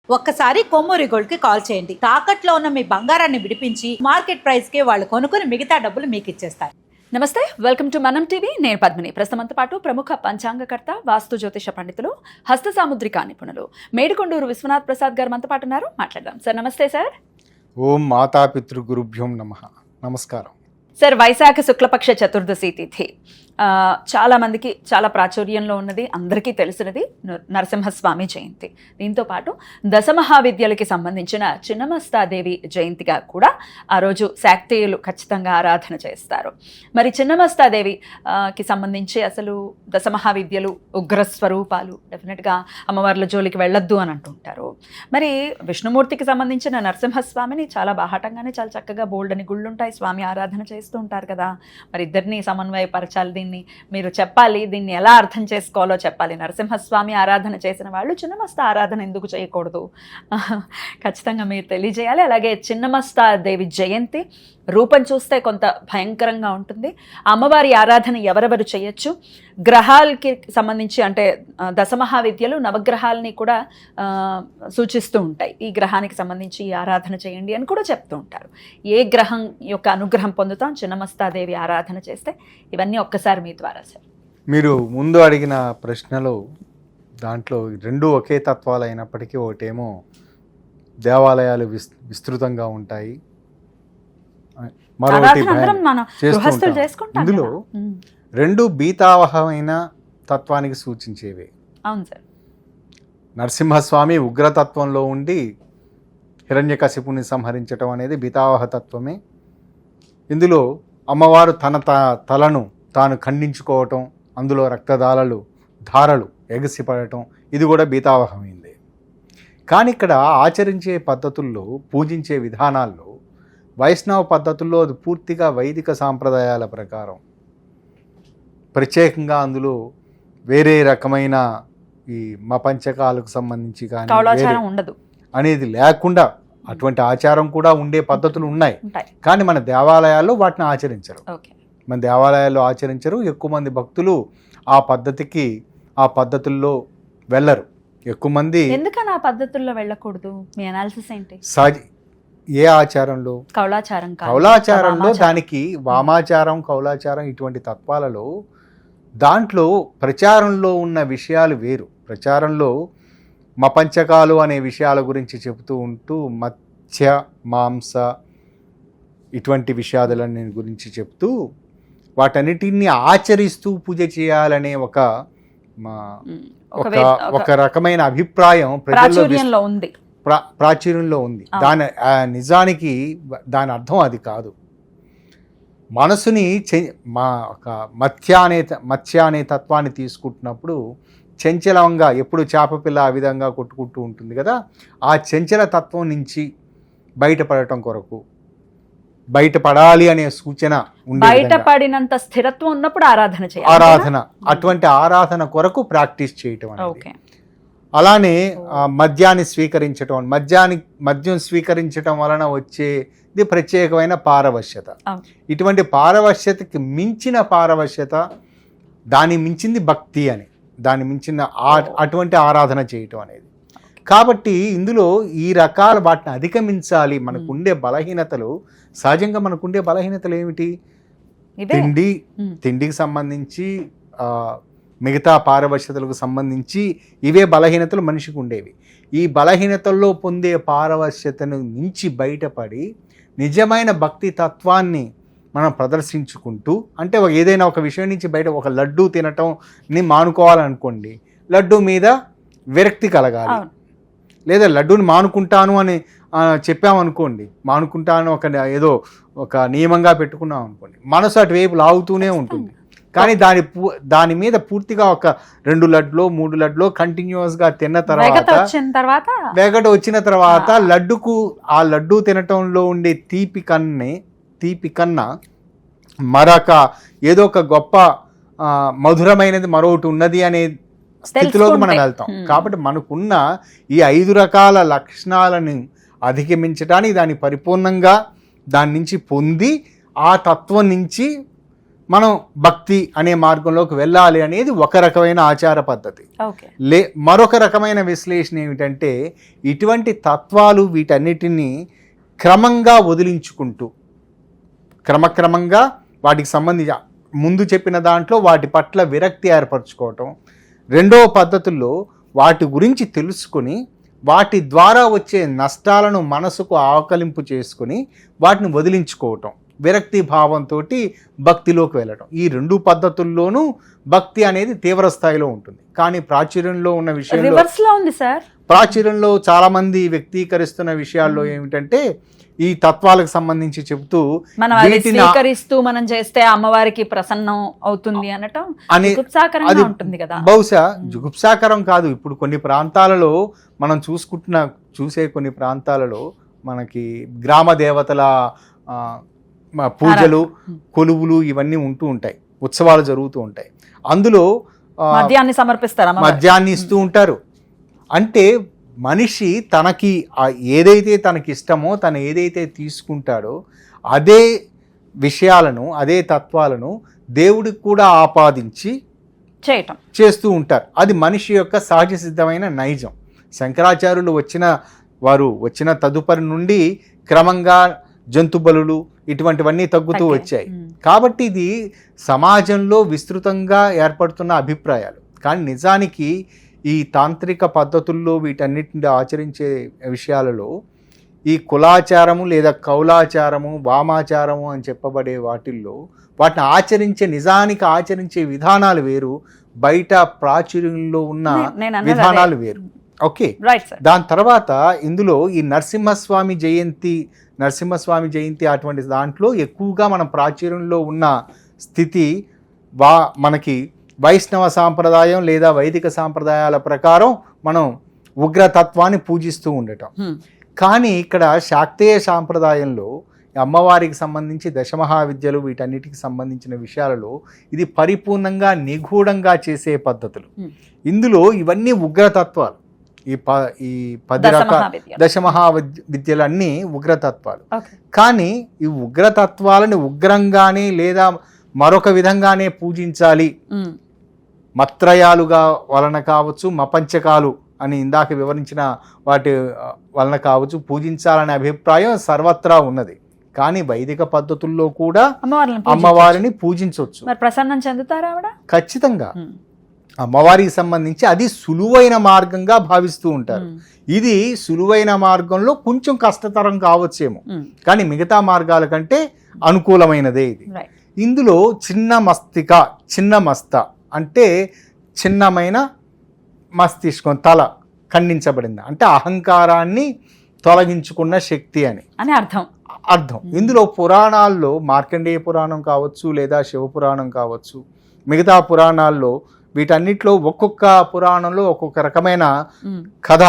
ఒక్కసారి కొమ్మూరి గోల్డ్ కి కాల్ చేయండి. తాకట్లో ఉన్న మీ బంగారాన్ని విడిపించి మార్కెట్ ప్రైస్ కి వాళ్ళు కొనుక్కుని మిగతా డబ్బులు మీకు ఇచ్చేస్తారు. నమస్తే, వెల్కమ్ టు మనం టీవీ. నేను పద్మిని. ప్రస్తుతంతో పాటు ప్రముఖ పంచాంగకర్త, వాస్తు జ్యోతిష పండితులు, హస్త సాముద్రిక నిపుణులు మేడికొండూరు విశ్వనాథ్ ప్రసాద్ గారు మనతో పాటు ఉన్నారు. మాట్లాడదాం. సార్ నమస్తే. సార్ ఓం మాతాపితృ గురుభ్యోం నమః. నమస్కారం సార్. వైశాఖ శుక్లపక్ష చతుర్దశి తిథి చాలా మందికి చాలా ప్రాచుర్యంలో ఉన్నది, అందరికీ తెలిసినది నరసింహస్వామి జయంతి. దీంతో పాటు దశమహావిద్యలకి సంబంధించిన చిన్నమస్తాదేవి జయంతిగా కూడా ఆ రోజు శాక్తేయులు ఖచ్చితంగా ఆరాధన చేస్తారు. మరి చిన్నమస్తాదేవి కి సంబంధించి అసలు దశమహావిద్యలు ఉగ్రస్వరూపాలు, డెఫినెట్గా అమ్మవార్ల జోలికి వెళ్ళొద్దు అని అంటుంటారు. మరి విష్ణుమూర్తికి సంబంధించిన నరసింహస్వామిని చాలా బాహాటంగానే చాలా చక్కగా బోల్డని గుళ్ళుంటాయి, స్వామి ఆరాధన చేస్తూ ఉంటారు కదా. మరి ఇద్దరిని సమన్వయపరచాలి, దీన్ని మీరు చెప్పాలి, దీన్ని ఎలా అర్థం చేసుకోవాలో చెప్పాలి. నరసింహస్వామి ఆరాధన చేసిన వాళ్ళు చిన్నమస్త ఆరాధన ఎందుకు చేయకూడదు, ఖచ్చితంగా మీరు తెలియజేయాలి. అలాగే చిన్నమస్తాదేవి జయంతి రూపం చూస్తే కొంత భయంకరంగా ఉంటుంది. అమ్మవారి ఆరాధన ఎవరెవరు చేయొచ్చు, గ్రహాలకి సంబంధించి అంటే దశమహావిద్యలు నవగ్రహాలని కూడా సూచిస్తూ ఉంటాయి. ఈ గ్రహానికి సంబంధించి ఈ ఆరాధన చేయండి అని కూడా చెప్తూ ఉంటారు. ఏ గ్రహం యొక్క అనుగ్రహం పొందుతాం చిన్నమస్తాదేవి ఆరాధన చేస్తే, ఇవన్నీ ఒక్కసారి మీ ద్వారా సార్. మీరు ముందు అడిగిన ప్రశ్నలో దాంట్లో రెండు ఒకే తత్వాలు అయినప్పటికీ ఒకటేమో దేవాలయాలు విస్తృతంగా ఉంటాయి, మరొకటి ఇందులో రెండు బీతావహమైన తత్వానికి సూచించేవి. అవును సార్. నరసింహస్వామి ఉగ్రతత్వంలో ఉండి హిరణ్యకశిపుని సంహరించటం అనేది బీతావహ తత్వమే. ఇందులో అమ్మవారు తన తలను తాను ఖండించుకోవటం, అందులో రక్తధారలు ఎగసిపడటం, ఇది కూడా బీతావహమైంది. కానీ ఇక్కడ ఆచరించే పద్ధతుల్లో, పూజించే విధానాల్లో, వైష్ణవ పద్ధతుల్లో అది పూర్తిగా వైదిక సాంప్రదాయాల ప్రకారం, ప్రత్యేకంగా అందులో వేరే రకమైన ఈ మపంచకాలకు సంబంధించి కానీ ఉండదు అనేది లేకుండా అటువంటి ఆచారం కూడా ఉండే పద్ధతులు ఉన్నాయి. కానీ మన దేవాలయాల్లో వాటిని ఆచరించరు. మన దేవాలయాల్లో ఆచరించరు. ఎక్కువ మంది భక్తులు ఆ పద్ధతుల్లో వెళ్ళరు. ఎక్కువ మంది ఎందుకని ఆ పద్ధతుల్లో వెళ్ళకూడదు? మీ అనాలిసిస్ ఏంటి? ఏ ఆచారంలో? కౌలాచారంలో దానికి వామాచారం, కౌలాచారం ఇటువంటి తత్వాలలో దాంట్లో ప్రచారంలో ఉన్న విషయాలు వేరు. ప్రచారంలో మపంచకాలు అనే విషయాల గురించి చెబుతూ ఉంటూ మత్స్య మాంస ఇటువంటి విషయాలని గురించి చెప్తూ వాటన్నిటిని ఆచరిస్తూ పూజ చేయాలనే ఒక రకమైన అభిప్రాయం ప్రజల్లో ఉంది, ప్రాచుర్యంలో ఉంది. దాని నిజానికి దాని అర్థం అది కాదు. మనసుని మత్స్య అనే తత్వాన్ని తీసుకుంటున్నప్పుడు చంచలంగా, ఎప్పుడు చేపపిల్ల ఆ విధంగా కొట్టుకుంటూ ఉంటుంది కదా, ఆ చంచల తత్వం నుంచి బయటపడటం కొరకు, బయటపడాలి అనే సూచన బయటపడినంత స్థిరత్వం ఉన్నప్పుడు ఆరాధన అటువంటి ఆరాధన కొరకు ప్రాక్టీస్ చేయటం అనేది. అలానే మద్యాన్ని స్వీకరించటం, మద్యం స్వీకరించటం వలన వచ్చేది ప్రత్యేకమైన పారవశ్యత. ఇటువంటి పారవశ్యతకి మించిన పారవశ్యత, దాని మించింది భక్తి అని, దాని మించిన అటువంటి ఆరాధన చేయటం అనేది. కాబట్టి ఇందులో ఈ రకాల వాటిని అధిగమించాలి. మనకుండే బలహీనతలు, సహజంగా మనకుండే బలహీనతలు ఏమిటి? తిండికి సంబంధించి, మిగతా పారవశ్యతలకు సంబంధించి ఇవే బలహీనతలు మనిషికి ఉండేవి. ఈ బలహీనతల్లో పొందే పారవశ్యతను మించి బయటపడి నిజమైన భక్తి తత్వాన్ని మనం ప్రదర్శించుకుంటూ, అంటే ఏదైనా ఒక విషయం నుంచి బయట, ఒక లడ్డూ తినటంని మానుకోవాలనుకోండి, లడ్డూ మీద విరక్తి కలగాలి. లేదా లడ్డూని మానుకుంటాను అని చెప్పామనుకోండి, మానుకుంటాను ఏదో ఒక నియమంగా పెట్టుకున్నాం అనుకోండి, మనసు అటువైపు లాగుతూనే ఉంటుంది. కానీ దాని మీద పూర్తిగా ఒక 2 లడ్లో 3 లడ్లో కంటిన్యూస్గా తిన్న వెగట వచ్చిన తర్వాత ఆ లడ్డు తినటంలో ఉండే తీపి కన్నా మరొక ఏదో ఒక గొప్ప మధురమైనది మరొకటి ఉన్నది అనే స్థితిలోకి మనం వెళ్తాం. కాబట్టి మనకున్న ఈ 5 రకాల లక్షణాలను అధిగమించడానికి, దాన్ని పరిపూర్ణంగా దాని నుంచి పొంది ఆ తత్వం నుంచి మనం భక్తి అనే మార్గంలోకి వెళ్ళాలి అనేది ఒక రకమైన ఆచార పద్ధతి. ఓకే. మరొక రకమైన విశ్లేషణ ఏమిటంటే ఇటువంటి తత్వాలు వీటన్నిటినీ క్రమంగా వదిలించుకుంటూ క్రమక్రమంగా వాటికి సంబంధించి ముందు చెప్పిన దాంట్లో వాటి పట్ల విరక్తి ఏర్పరచుకోవటం, రెండవ పద్ధతుల్లో వాటి గురించి తెలుసుకొని వాటి ద్వారా వచ్చే నష్టాలను మనసుకు ఆకలింపు చేసుకుని వాటిని వదిలించుకోవటం, విరక్తి భావంతో భక్తిలోకి వెళ్ళటం. ఈ రెండు పద్ధతుల్లోనూ భక్తి అనేది తీవ్ర స్థాయిలో ఉంటుంది. కానీ ప్రాచుర్యంలో ఉన్న విషయంలో రివర్స్ లో ఉంది సార్. ప్రాచుర్యంలో చాలా మంది వ్యక్తీకరిస్తున్న విషయాల్లో ఏమిటంటే ఈ తత్వాలకు సంబంధించి చెబుతూ మనం అది స్వీకరిస్తూ మనం చేస్తే అమ్మవారికి ప్రసన్నం అవుతుంది అనటం జుగుప్సాకరంగా ఉంటుంది కదా. బహుశా జుగుప్సాకరం కాదు. ఇప్పుడు కొన్ని ప్రాంతాలలో మనం చూసే కొన్ని ప్రాంతాలలో మనకి గ్రామ దేవతల పూజలు, కొలువులు ఇవన్నీ ఉంటూ ఉంటాయి, ఉత్సవాలు జరుగుతూ ఉంటాయి. అందులో మద్యాన్ని సమర్పిస్తారు, మద్యాన్ని ఇస్తూ ఉంటారు. అంటే మనిషి తనకి ఏదైతే తనకి ఇష్టమో తను ఏదైతే తీసుకుంటాడో అదే విషయాలను, అదే తత్వాలను దేవుడికి కూడా ఆపాదించి చేస్తూ ఉంటారు. అది మనిషి యొక్క సహజ సిద్ధమైన నైజం. శంకరాచార్యులు వచ్చిన తదుపరి నుండి క్రమంగా జంతు బలులు ఇటువంటివన్నీ తగ్గుతూ వచ్చాయి. కాబట్టి ఇది సమాజంలో విస్తృతంగా ఏర్పడుతున్న అభిప్రాయాలు. కానీ నిజానికి ఈ తాంత్రిక పద్ధతుల్లో వీటన్నిటిని ఆచరించే విషయాలలో ఈ కులాచారము లేదా కౌలాచారము, వామాచారము అని చెప్పబడే వాటిల్లో వాటిని నిజానికి ఆచరించే విధానాలు వేరు, బయట ప్రాచుర్యంలో ఉన్న విధానాలు వేరు. ఓకే. దాని తర్వాత ఇందులో ఈ నరసింహస్వామి జయంతి అటువంటి దాంట్లో ఎక్కువగా మనం ప్రాచుర్యంలో ఉన్న స్థితి మనకి వైష్ణవ సాంప్రదాయం లేదా వైదిక సాంప్రదాయాల ప్రకారం మనం ఉగ్రతత్వాన్ని పూజిస్తూ ఉండటం. కానీ ఇక్కడ శాక్తేయ సాంప్రదాయంలో అమ్మవారికి సంబంధించి దశమహావిద్యలు వీటన్నిటికి సంబంధించిన విషయాలలో ఇది పరిపూర్ణంగా నిగూఢంగా చేసే పద్ధతులు. ఇందులో ఇవన్నీ ఉగ్రతత్వాలు. ఈ 10 రకాల దశమహావిద్యలన్నీ ఉగ్రతత్వాలు. కానీ ఈ ఉగ్రతత్వాలని ఉగ్రంగానే లేదా మరొక విధంగానే పూజించాలి, మత్రయాలుగా వలన కావచ్చు, మపంచకాలు అని ఇందాక వివరించిన వాటి వలన కావచ్చు పూజించాలనే అభిప్రాయం సర్వత్రా ఉన్నది. కానీ వైదిక పద్ధతుల్లో కూడా అమ్మవారిని పూజించవచ్చు. ప్రసన్నం చెందుతారా ఆవిడ? ఖచ్చితంగా. అమ్మవారికి సంబంధించి అది సులువైన మార్గంగా భావిస్తూ ఉంటారు. ఇది సులువైన మార్గంలో కొంచెం కష్టతరం కావచ్చేమో, కానీ మిగతా మార్గాల కంటే అనుకూలమైనదే ఇది. ఇందులో చిన్న మస్త అంటే చిన్నమైన మస్తిష్కం, తల ఖండించబడింది అంటే అహంకారాన్ని తొలగించుకున్న శక్తి అని అర్థం. ఇందులో పురాణాల్లో మార్కండేయ పురాణం కావచ్చు లేదా శివపురాణం కావచ్చు, మిగతా పురాణాల్లో వీటన్నిటిలో ఒక్కొక్క పురాణంలో ఒక్కొక్క రకమైన కథ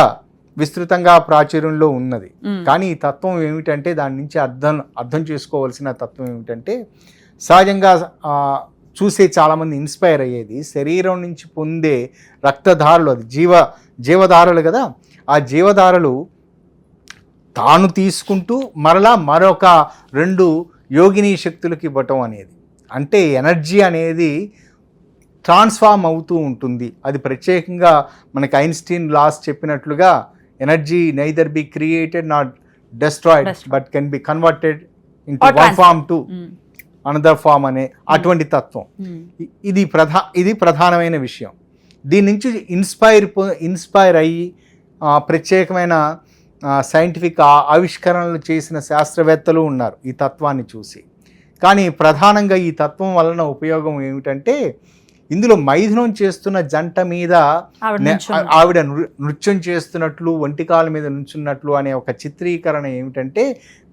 విస్తృతంగా ప్రాచుర్యంలో ఉన్నది. కానీ ఈ తత్వం ఏమిటంటే దాని నుంచి అర్థం చేసుకోవాల్సిన తత్వం ఏమిటంటే సహజంగా చూసే చాలామంది ఇన్స్పైర్ అయ్యేది శరీరం నుంచి పొందే రక్తధారలు, అది జీవధారలు కదా. ఆ జీవధారలు తాను తీసుకుంటూ మరలా మరొక 2 యోగిని శక్తులకు ఇవ్వటం అనేది, అంటే ఎనర్జీ అనేది ట్రాన్స్ఫార్మ్ అవుతూ ఉంటుంది. అది ప్రత్యేకంగా మనకి ఐన్స్టీన్ లాస్ చెప్పినట్లుగా energy neither be created not destroyed but can be converted into one form to another form అనే అటువంటి తత్వం. ఇది ప్రధానమైన విషయం. దీని నుంచి ఇన్స్పైర్ అయ్యి ప్రత్యేకమైన సైంటిఫిక్ ఆవిష్కరణలు చేసిన శాస్త్రవేత్తలు ఉన్నారు ఈ తత్వాన్ని చూసి. కానీ ప్రధానంగా ఈ తత్వం వలన ఉపయోగం ఏమిటంటే ఇందులో మైథునం చేస్తున్న జంట మీద ఆవిడ నృత్యం చేస్తున్నట్లు, ఒంటికాల మీద నుంచున్నట్లు అనే ఒక చిత్రీకరణ ఏమిటంటే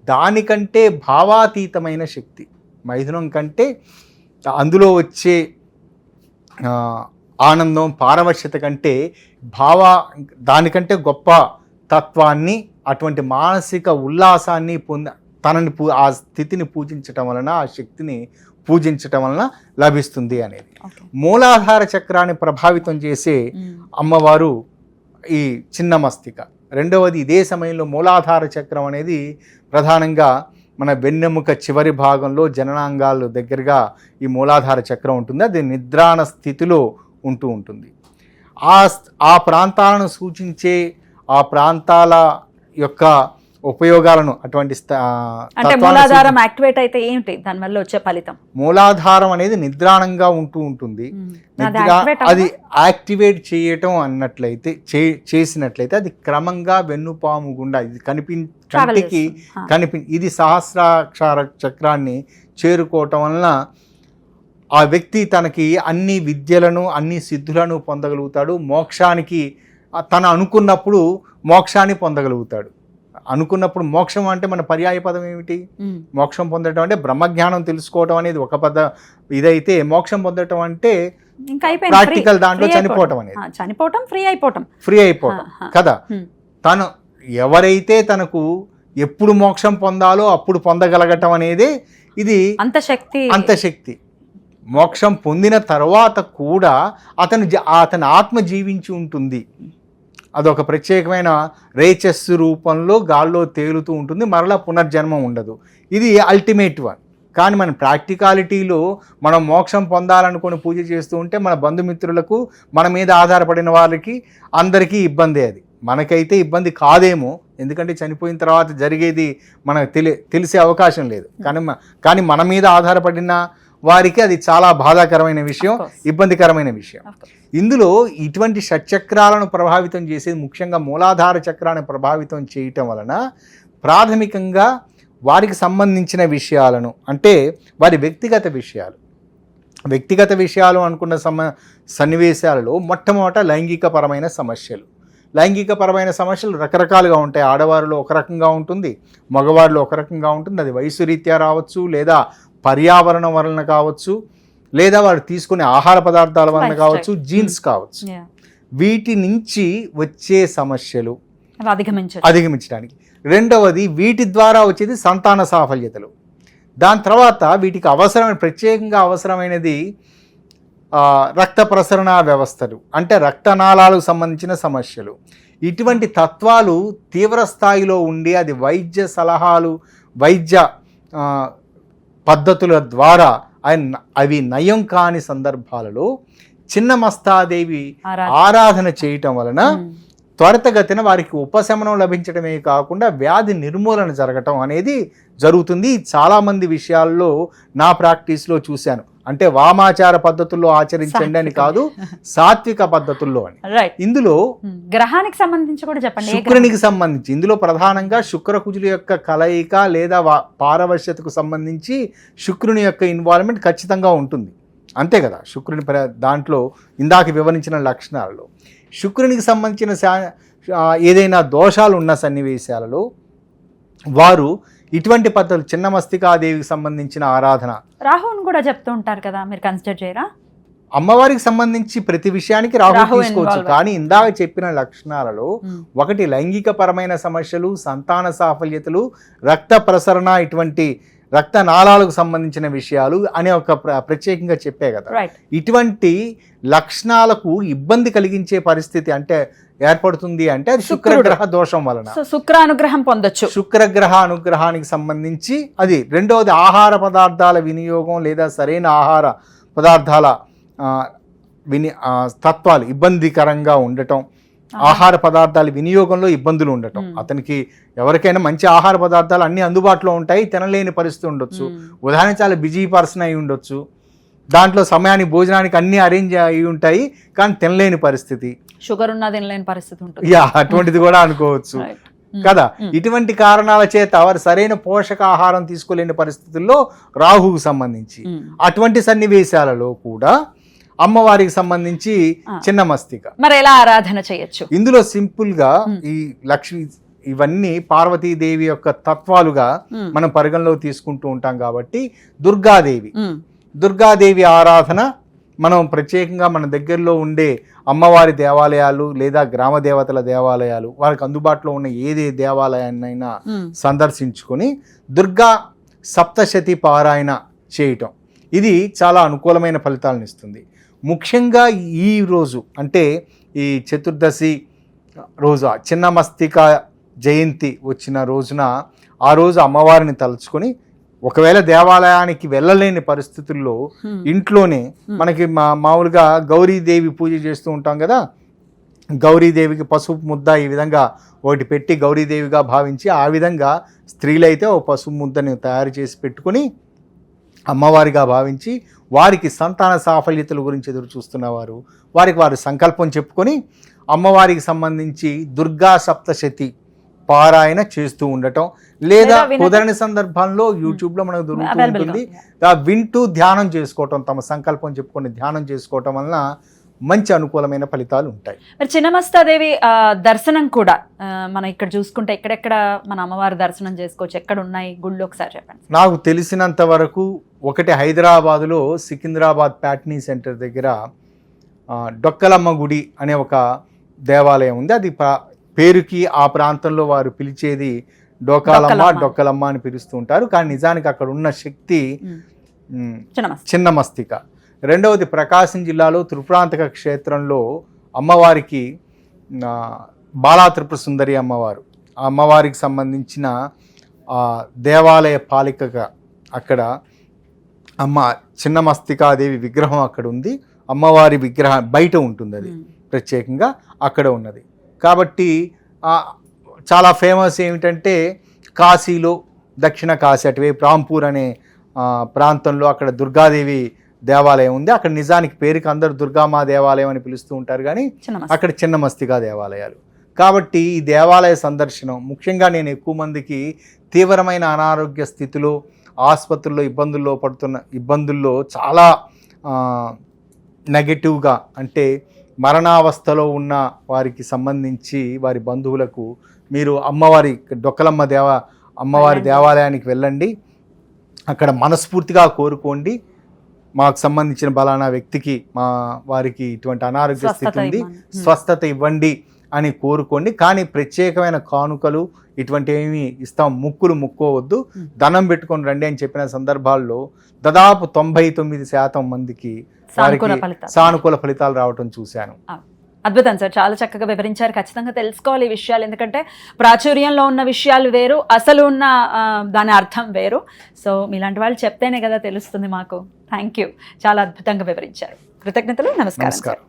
దానికంటే భావాతీతమైన శక్తి. మైథునం కంటే అందులో వచ్చే ఆనందం, పారవశ్యత కంటే దానికంటే గొప్ప తత్వాన్ని, అటువంటి మానసిక ఉల్లాసాన్ని ఆ స్థితిని పూజించటం వలన, ఆ శక్తిని పూజించటం వలన లభిస్తుంది అనేది. మూలాధార చక్రాన్ని ప్రభావితం చేసే అమ్మవారు ఈ చిన్న మస్తిక. రెండవది ఇదే సమయంలో మూలాధార చక్రం అనేది ప్రధానంగా మన వెన్నెముక చివరి భాగంలో జననాంగాలు దగ్గరగా ఈ మూలాధార చక్రం ఉంటుంది. అది నిద్రాణ స్థితిలో ఉంటూ ఉంటుంది. ఆ ప్రాంతాలను సూచించే ఆ ప్రాంతాల యొక్క ఉపయోగాలను అటువంటి అంటే మూలాధారం యాక్టివేట్ అయితే ఏంటి దానివల్ల వచ్చే ఫలితం? మూలాధారం అనేది నిద్రాణంగా ఉంటూ ఉంటుంది. అది యాక్టివేట్ చేయటం అన్నట్లయితే చేసినట్లయితే అది క్రమంగా వెన్నుపాము గుండా ఇది కంటికి ఇది సహస్రాక్షర చక్రాన్ని చేరుకోవటం వలన ఆ వ్యక్తి తనకి అన్ని విద్యలను అన్ని సిద్ధులను పొందగలుగుతాడు. మోక్షానికి తను అనుకున్నప్పుడు మోక్షాన్ని పొందగలుగుతాడు. అనుకున్నప్పుడు మోక్షం అంటే మన పర్యాయ పదం ఏమిటి? మోక్షం పొందడం అంటే బ్రహ్మజ్ఞానం తెలుసుకోవటం అనేది ఒక ఇదైతే మోక్షం పొందటం అంటే ప్రాక్టికల్ దాంట్లో చనిపోవటం అనేది ఫ్రీ అయిపోవటం కదా. తను ఎవరైతే తనకు ఎప్పుడు మోక్షం పొందాలో అప్పుడు పొందగలగటం అనేది ఇది అంత శక్తి. మోక్షం పొందిన తర్వాత కూడా అతని ఆత్మ జీవించి ఉంటుంది. అదొక ప్రత్యేకమైన రేచస్ రూపంలో గాల్లో తేలుతూ ఉంటుంది. మరలా పునర్జన్మ ఉండదు. ఇది అల్టిమేట్ వన్. కానీ మన ప్రాక్టికాలిటీలో మనం మోక్షం పొందాలనుకుని పూజ చేస్తూ ఉంటే మన బంధుమిత్రులకు మన మీద ఆధారపడిన వాళ్ళకి అందరికీ ఇబ్బందే. అది మనకైతే ఇబ్బంది కాదేమో, ఎందుకంటే చనిపోయిన తర్వాత జరిగేది మనకు తెలిసే అవకాశం లేదు. కానీ మన మీద ఆధారపడిన వారికి అది చాలా బాధాకరమైన విషయం, ఇబ్బందికరమైన విషయం. ఇందులో ఇటువంటి షట్చక్రాలను ప్రభావితం చేసేది ముఖ్యంగా మూలాధార చక్రాన్ని ప్రభావితం చేయటం వలన ప్రాథమికంగా వారికి సంబంధించిన విషయాలను, అంటే వారి వ్యక్తిగత విషయాలు అనుకున్న సన్నివేశాలలో మొట్టమొదట లైంగికపరమైన సమస్యలు రకరకాలుగా ఉంటాయి. ఆడవారిలో ఒక రకంగా ఉంటుంది, మగవారిలో ఒక రకంగా ఉంటుంది. అది వయసు రీత్యా రావచ్చు, లేదా పర్యావరణం వలన కావచ్చు, లేదా వారు తీసుకునే ఆహార పదార్థాల వలన కావచ్చు, జీన్స్ కావచ్చు. వీటి నుంచి వచ్చే సమస్యలు అధిగమించడానికి. రెండవది వీటి ద్వారా వచ్చేది సంతాన సాఫల్యతలు. దాని తర్వాత వీటికి ప్రత్యేకంగా అవసరమైనది రక్త ప్రసరణ వ్యవస్థలు, అంటే రక్తనాళాలకు సంబంధించిన సమస్యలు. ఇటువంటి తత్వాలు తీవ్ర స్థాయిలో ఉండి అది వైద్య సలహాలు, వైద్య పద్ధతుల ద్వారా అవి నయం కాని సందర్భాలలో చిన్నమస్తాదేవి ఆరాధన చేయటం వలన త్వరితగతిన వారికి ఉపశమనం లభించడమే కాకుండా వ్యాధి నిర్మూలన జరగటం అనేది జరుగుతుంది. చాలామంది విషయాల్లో నా ప్రాక్టీస్లో చూశాను. అంటే వామాచార పద్ధతుల్లో ఆచరించండి అని కాదు, సాత్విక పద్ధతుల్లో అని. ఇందులో గ్రహానికి సంబంధించి కూడా చెప్పండి. శుక్రునికి సంబంధించి ఇందులో ప్రధానంగా శుక్రకుజుల యొక్క కలయిక లేదా పారవశ్యతకు సంబంధించి శుక్రుని యొక్క ఇన్వాల్వ్మెంట్ ఖచ్చితంగా ఉంటుంది. అంతే కదా, శుక్రుని దాంట్లో ఇందాక వివరించిన లక్షణాలలో శుక్రునికి సంబంధించిన ఏదైనా దోషాలు ఉన్న సన్నివేశాలలో వారు ఇటువంటి పద్ధతులు, చిన్నమస్తికాదేవికి సంబంధించిన ఆరాధన, రాహుని కూడా చెప్తూ ఉంటారు కదా, మీరు కన్సిడర్ చేయరా? అమ్మవారికి సంబంధించి ప్రతి విషయానికి రాహు తీసుకోవచ్చు. కానీ ఇందాక చెప్పిన లక్షణాలలో ఒకటి లైంగికపరమైన సమస్యలు, సంతాన సాఫల్యతలు, రక్త ప్రసరణ, ఇటువంటి రక్తనాళాలకు సంబంధించిన విషయాలు అనే ఒక ప్రత్యేకంగా చెప్పే కదా. ఇటువంటి లక్షణాలకు ఇబ్బంది కలిగించే పరిస్థితి అంటే ఏర్పడుతుంది అంటే అది శుక్రగ్రహ దోషం వలన. శుక్ర అనుగ్రహం పొందొచ్చు. శుక్రగ్రహ అనుగ్రహానికి సంబంధించి అది. రెండవది ఆహార పదార్థాల వినియోగం లేదా సరైన ఆహార పదార్థాల తత్వాలు ఇబ్బందికరంగా ఉండటం, ఆహార పదార్థాల వినియోగంలో ఇబ్బందులు ఉండటం. అతనికి ఎవరికైనా మంచి ఆహార పదార్థాలు అన్ని అందుబాటులో ఉంటాయి, తినలేని పరిస్థితి ఉండొచ్చు. ఉదాహరణ చాలా బిజీ పర్సన్ అయి ఉండొచ్చు, దాంట్లో సమయానికి భోజనానికి అన్ని అరేంజ్ అయి ఉంటాయి, కానీ తినలేని పరిస్థితి, షుగర్ ఉన్న తినలేని పరిస్థితి ఉంటుంది. అటువంటిది కూడా అనుకోవచ్చు కదా. ఇటువంటి కారణాల చేత వారు సరైన పోషకాహారం తీసుకోలేని పరిస్థితుల్లో రాహుకు సంబంధించి అటువంటి సన్నివేశాలలో కూడా అమ్మవారికి సంబంధించి చిన్న మస్తిక మరి ఎలా ఆరాధన చేయొచ్చు? ఇందులో సింపుల్ గా ఈ లక్ష్మి ఇవన్నీ పార్వతీదేవి యొక్క తత్వాలుగా మనం పరిగణలో తీసుకుంటూ ఉంటాం కాబట్టి దుర్గాదేవి ఆరాధన మనం ప్రత్యేకంగా మన దగ్గరలో ఉండే అమ్మవారి దేవాలయాలు లేదా గ్రామ దేవతల దేవాలయాలు, వారికి అందుబాటులో ఉన్న ఏదే దేవాలయాన్నైనా సందర్శించుకొని దుర్గా సప్తశతి పారాయణ చేయటం, ఇది చాలా అనుకూలమైన ఫలితాలను ఇస్తుంది. ముఖ్యంగా ఈ రోజు అంటే ఈ చతుర్దశి రోజు చిన్నమస్తిక జయంతి వచ్చిన రోజున ఆ రోజు అమ్మవారిని తలుచుకొని, ఒకవేళ దేవాలయానికి వెళ్ళలేని పరిస్థితుల్లో ఇంట్లోనే మనకి మామూలుగా గౌరీదేవి పూజ చేస్తూ ఉంటాం కదా, గౌరీదేవికి పసుపు ముద్ద ఈ విధంగా ఒకటి పెట్టి గౌరీదేవిగా భావించి, ఆ విధంగా స్త్రీలైతే ఓ పసుపు ముద్దని తయారు చేసి పెట్టుకొని అమ్మవారిగా భావించి, వారికి సంతాన సాఫల్యతల గురించి ఎదురు చూస్తున్నవారు వారికి వారి సంకల్పం చెప్పుకొని అమ్మవారికి సంబంధించి దుర్గా సప్తశతి పారాయణ చేస్తూ ఉండటం, లేదా కుదరని సందర్భాల్లో యూట్యూబ్లో మనకు దొరుకుతూ ఉంటుంది, వింటూ ధ్యానం చేసుకోవటం, తమ సంకల్పం చెప్పుకొని ధ్యానం చేసుకోవటం వలన మంచి అనుకూలమైన ఫలితాలు ఉంటాయి. మరి చిన్నమస్తాదేవి దర్శనం కూడా మనం ఇక్కడ చూసుకుంటే ఎక్కడెక్కడ మన అమ్మవారి దర్శనం చేసుకోవచ్చు, ఎక్కడ ఉన్నాయి గుళ్ళు ఒకసారి చెప్పండి. నాకు తెలిసినంత వరకు ఒకటి హైదరాబాదులో సికింద్రాబాద్ ప్యాట్నీ సెంటర్ దగ్గర డొక్కలమ్మ గుడి అనే ఒక దేవాలయం ఉంది. అది పేరుకి ఆ ప్రాంతంలో వారు పిలిచేది డొక్కలమ్మ అని పిలుస్తూ ఉంటారు, కానీ నిజానికి అక్కడ ఉన్న శక్తి చిన్న మస్తిక. రెండవది ప్రకాశం జిల్లాలో త్రిపురాంతక క్షేత్రంలో అమ్మవారికి బాలా త్రిపుర సుందరి అమ్మవారు, ఆ అమ్మవారికి సంబంధించిన దేవాలయ పాలికగా అక్కడ అమ్మ చిన్న మస్తికాదేవి విగ్రహం అక్కడ ఉంది. అమ్మవారి విగ్రహం బయట ఉంటుంది, అది ప్రత్యేకంగా అక్కడ ఉన్నది. కాబట్టి చాలా ఫేమస్ ఏమిటంటే కాశీలో, దక్షిణ కాశీ అటువైపు రాంపూర్ అనే ప్రాంతంలో అక్కడ దుర్గాదేవి దేవాలయం ఉంది. అక్కడ నిజానికి పేరుకి అందరూ దుర్గామా దేవాలయం అని పిలుస్తూ ఉంటారు, కానీ అక్కడ చిన్న మస్తికా దేవాలయాలు. కాబట్టి ఈ దేవాలయ సందర్శనం ముఖ్యంగా నేను ఎక్కువ మందికి తీవ్రమైన అనారోగ్య స్థితిలో ఆసుపత్రుల్లో ఇబ్బందుల్లో చాలా నెగటివ్గా, అంటే మరణావస్థలో ఉన్న వారికి సంబంధించి వారి బంధువులకు మీరు అమ్మవారి దేవాలయానికి వెళ్ళండి, అక్కడ మనస్ఫూర్తిగా కోరుకోండి, మాకు సంబంధించిన బలానా వ్యక్తికి వారికి ఇటువంటి అనారోగ్య స్థితి ఉంది, స్వస్థత ఇవ్వండి అని కోరుకోండి. కానీ ప్రత్యేకమైన కానుకలు ఇటువంటి ఏమి ముక్కోవద్దు, ధనం పెట్టుకొని రండి అని చెప్పిన సందర్భాల్లో దాదాపు 99% మందికి సానుకూల ఫలితాలు రావటం చూశాను. అద్భుతం సార్, చాలా చక్కగా వివరించారు. ఖచ్చితంగా తెలుసుకోవాలి ఈ విషయాలు, ఎందుకంటే ప్రాచుర్యంలో ఉన్న విషయాలు వేరు, అసలు ఉన్న దాని అర్థం వేరు. సో మీలాంటి వాళ్ళు చెప్తేనే కదా తెలుస్తుంది మాకు. థ్యాంక్ యూ, చాలా అద్భుతంగా వివరించారు. కృతజ్ఞతలు, నమస్కారం.